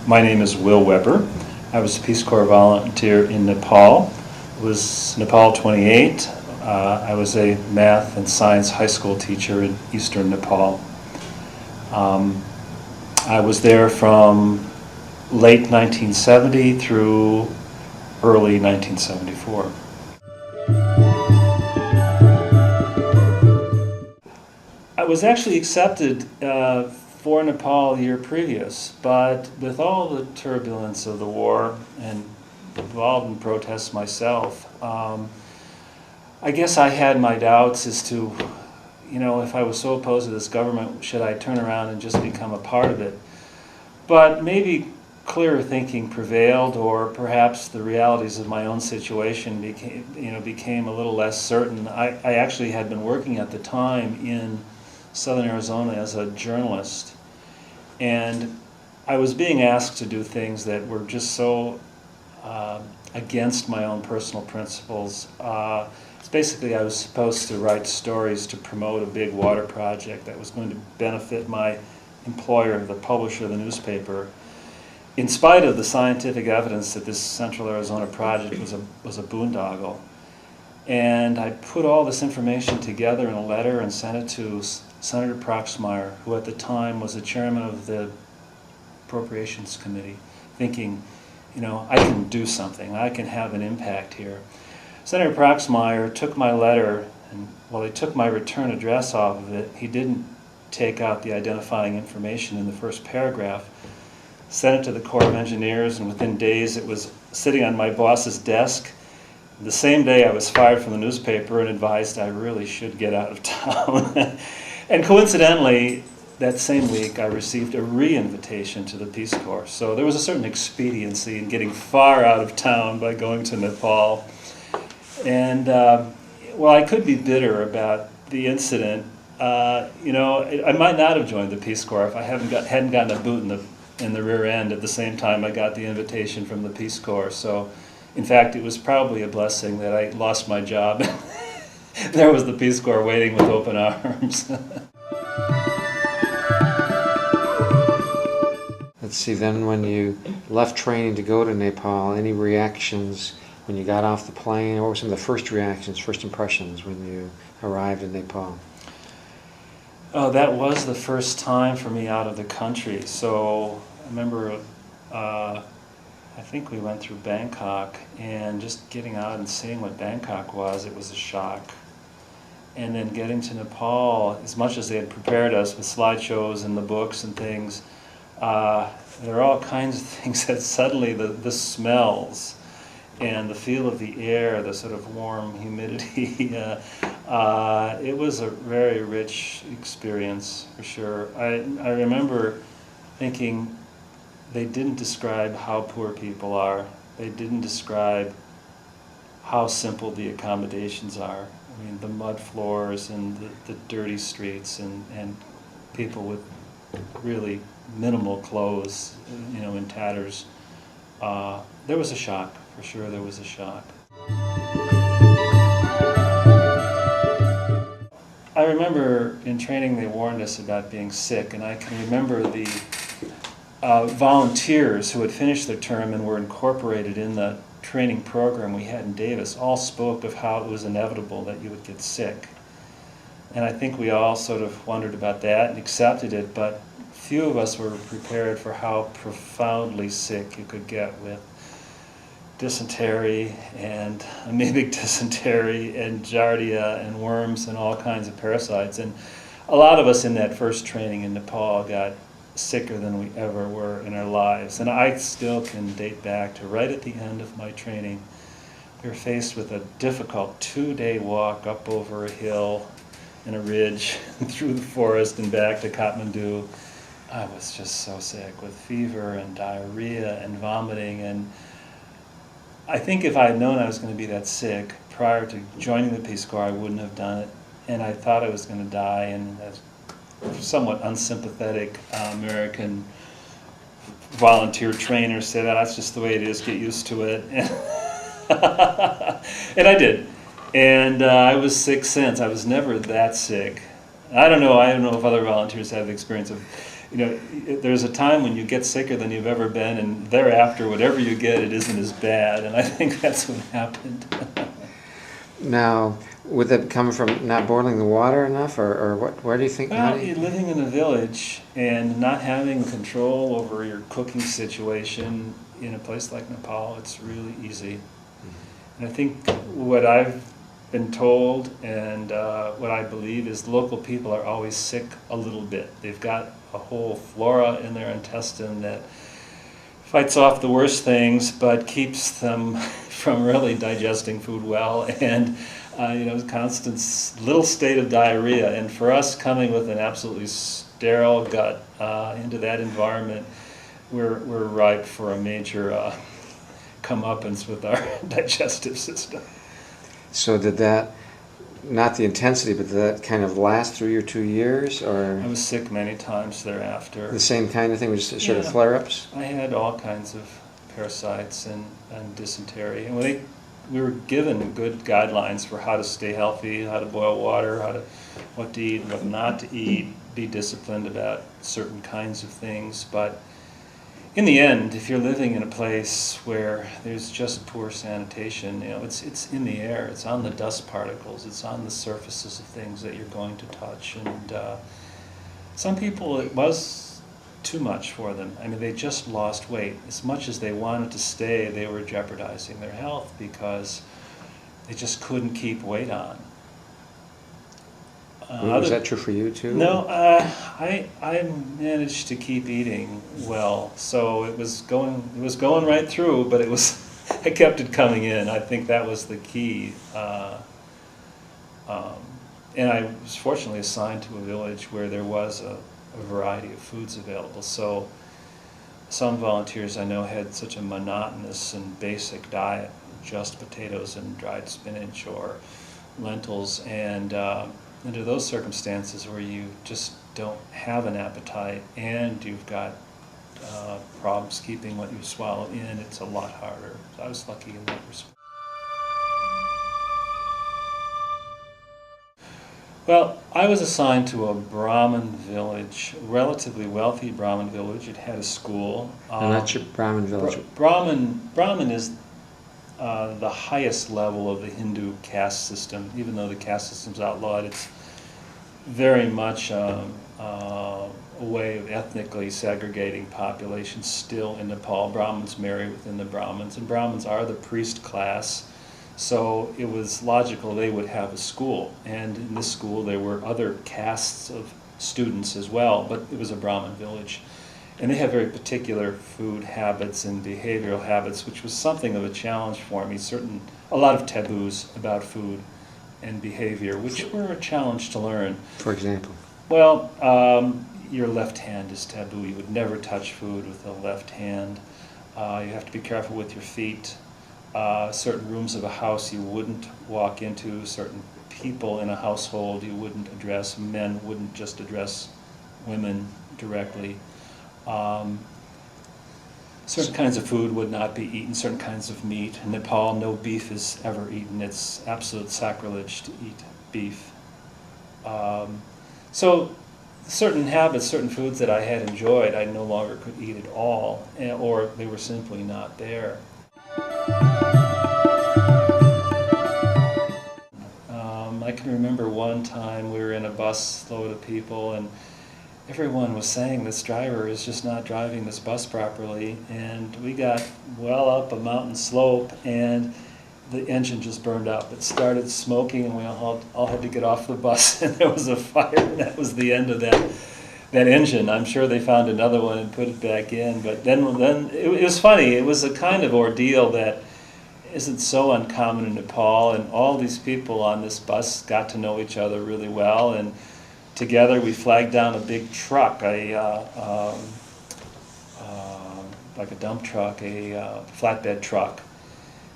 My name is Will Weber. I was a Peace Corps volunteer in Nepal. It was Nepal 28. I was a math and science high school teacher in eastern Nepal. I was there from late 1970 through early 1974. I was actually accepted for Nepal the year previous, but with all the turbulence of the war and involved in protests myself, I guess I had my doubts as to, if I was so opposed to this government, should I turn around and just become a part of it? But maybe clearer thinking prevailed, or perhaps the realities of my own situation became a little less certain. I actually had been working at the time in Southern Arizona as a journalist, and I was being asked to do things that were just so against my own personal principles. Basically, I was supposed to write stories to promote a big water project that was going to benefit my employer, the publisher of the newspaper, in spite of the scientific evidence that this Central Arizona project was a boondoggle. And I put all this information together in a letter and sent it to Senator Proxmire, who at the time was the chairman of the Appropriations Committee, thinking, I can do something, I can have an impact here. Senator Proxmire took my letter, and while he took my return address off of it, he didn't take out the identifying information in the first paragraph, sent it to the Corps of Engineers, and within days it was sitting on my boss's desk. The same day I was fired from the newspaper and advised I really should get out of town. And coincidentally, that same week I received a re-invitation to the Peace Corps. So there was a certain expediency in getting far out of town by going to Nepal. And while I could be bitter about the incident, I might not have joined the Peace Corps if I hadn't gotten a boot in the rear end at the same time I got the invitation from the Peace Corps. So, in fact, it was probably a blessing that I lost my job. There was the Peace Corps waiting with open arms. Let's see, then when you left training to go to Nepal, any reactions when you got off the plane? What were some of the first reactions, first impressions when you arrived in Nepal? Oh, that was the first time for me out of the country. So I remember, I think we went through Bangkok, and just getting out and seeing what Bangkok was, it was a shock. And then getting to Nepal, as much as they had prepared us with slideshows and the books and things, there are all kinds of things that suddenly the smells and the feel of the air, the sort of warm humidity, it was a very rich experience for sure. I remember thinking they didn't describe how poor people are. They didn't describe how simple the accommodations are. I mean, the mud floors and the dirty streets and people with really minimal clothes, in tatters. There was a shock, for sure there was a shock. I remember in training they warned us about being sick, and I can remember the volunteers who had finished their term and were incorporated in the training program we had in Davis all spoke of how it was inevitable that you would get sick. And I think we all sort of wondered about that and accepted it, but few of us were prepared for how profoundly sick you could get with dysentery and amoebic dysentery and giardia and worms and all kinds of parasites. And a lot of us in that first training in Nepal got sicker than we ever were in our lives. And I still can date back to right at the end of my training. We were faced with a difficult 2-day walk up over a hill and a ridge through the forest and back to Kathmandu. I was just so sick with fever and diarrhea and vomiting, and I think if I had known I was going to be that sick prior to joining the Peace Corps, I wouldn't have done it, and I thought I was going to die, and a somewhat unsympathetic American volunteer trainer said, that's just the way it is, get used to it. And I did, and I was sick since. I was never that sick. I don't know if other volunteers have the experience of there's a time when you get sicker than you've ever been, and thereafter, whatever you get, it isn't as bad. And I think that's what happened. Now, would that come from not boiling the water enough, or what? Where do you think? Well, you're living in a village and not having control over your cooking situation in a place like Nepal, it's really easy. And I think what I've been told and what I believe is local people are always sick a little bit. They've got a whole flora in their intestine that fights off the worst things but keeps them from really digesting food well, and constant little state of diarrhea. And for us, coming with an absolutely sterile gut into that environment, we're ripe for a major comeuppance with our digestive system. So did that, not the intensity, but did that kind of last through your 2 years, or? I was sick many times thereafter. The same kind of thing, was just sort of flare-ups? I had all kinds of parasites and dysentery. And we were given good guidelines for how to stay healthy, how to boil water, what to eat, what not to eat, be disciplined about certain kinds of things. But in the end, if you're living in a place where there's just poor sanitation, it's in the air, it's on the dust particles, it's on the surfaces of things that you're going to touch. And some people, it was too much for them. I mean, they just lost weight. As much as they wanted to stay, they were jeopardizing their health because they just couldn't keep weight on. Was that true for you too? No, I managed to keep eating well, so it was going right through, but I kept it coming in. I think that was the key. And I was fortunately assigned to a village where there was a variety of foods available. So some volunteers I know had such a monotonous and basic diet, just potatoes and dried spinach or lentils, and under those circumstances where you just don't have an appetite and you've got problems keeping what you swallow in, it's a lot harder. So I was lucky in that respect. Well, I was assigned to a Brahmin village, a relatively wealthy Brahmin village. It had a school. And that's your Brahmin village? Brahmin is the highest level of the Hindu caste system. Even though the caste system's outlawed, it's very much a way of ethnically segregating populations still in Nepal. Brahmins marry within the Brahmins, and Brahmins are the priest class. So it was logical they would have a school, and in this school there were other castes of students as well, but it was a Brahmin village. And they have very particular food habits and behavioral habits, which was something of a challenge for me. A lot of taboos about food and behavior, which were a challenge to learn. For example? Well, your left hand is taboo. You would never touch food with the left hand. You have to be careful with your feet. Certain rooms of a house you wouldn't walk into. Certain people in a household you wouldn't address. Men wouldn't just address women directly. Certain kinds of food would not be eaten, certain kinds of meat. In Nepal, no beef is ever eaten. It's absolute sacrilege to eat beef. So certain habits, certain foods that I had enjoyed, I no longer could eat at all, or they were simply not there. I can remember one time we were in a bus load of people, and everyone was saying this driver is just not driving this bus properly, and we got well up a mountain slope and the engine just burned up. It started smoking and we all had to get off the bus, and there was a fire, and that was the end of that engine. I'm sure they found another one and put it back in, but then it was funny. It was a kind of ordeal that isn't so uncommon in Nepal, and all these people on this bus got to know each other really well, and together we flagged down a big truck, like a dump truck, a flatbed truck,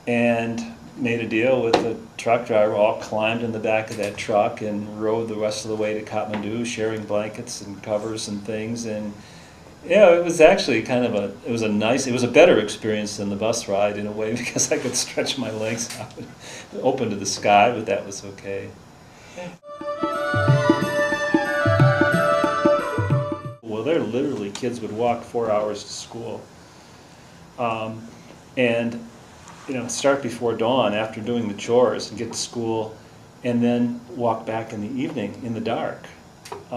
and made a deal with the truck driver. All climbed in the back of that truck and rode the rest of the way to Kathmandu, sharing blankets and covers and things. And it was actually it was a better experience than the bus ride in a way, because I could stretch my legs out open to the sky, but that was okay. Well, There literally kids would walk 4 hours to school. And start before dawn after doing the chores and get to school, and then walk back in the evening in the dark,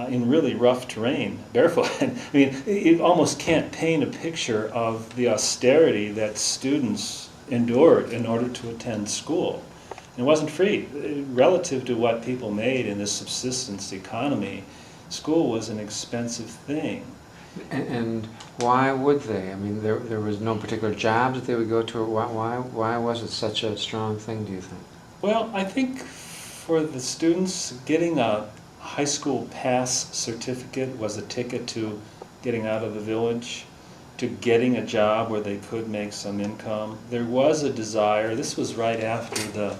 in really rough terrain, barefoot. I mean, you almost can't paint a picture of the austerity that students endured in order to attend school. It wasn't free. Relative to what people made in this subsistence economy, school was an expensive thing. And why would they? I mean, there was no particular jobs that they would go to. Why was it such a strong thing, do you think? Well, I think for the students, getting a high school pass certificate was a ticket to getting out of the village, to getting a job where they could make some income. There was a desire, this was right after the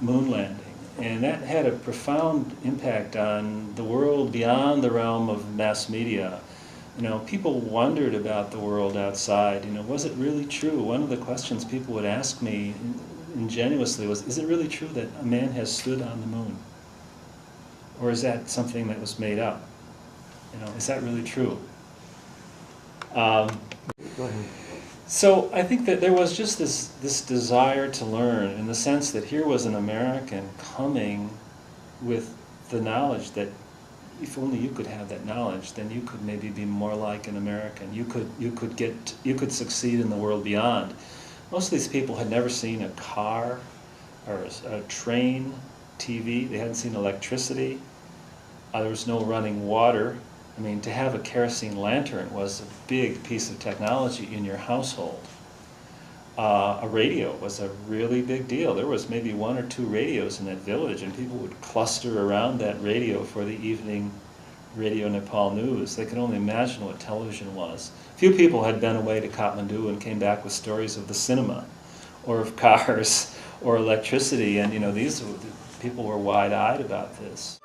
moon landing, and that had a profound impact on the world beyond the realm of mass media. People wondered about the world outside. Was it really true? One of the questions people would ask me ingenuously was, is it really true that a man has stood on the moon? Or is that something that was made up? Is that really true? Go ahead. So I think that there was just this desire to learn, in the sense that here was an American coming with the knowledge that if only you could have that knowledge, then you could maybe be more like an American. You could succeed in the world beyond. Most of these people had never seen a car or a train, TV. They hadn't seen electricity. There was no running water. I mean, to have a kerosene lantern was a big piece of technology in your household. A radio was a really big deal. There was maybe 1 or 2 radios in that village, and people would cluster around that radio for the evening Radio Nepal news. They could only imagine what television was. Few people had been away to Kathmandu and came back with stories of the cinema, or of cars, or electricity, and these people were wide-eyed about this.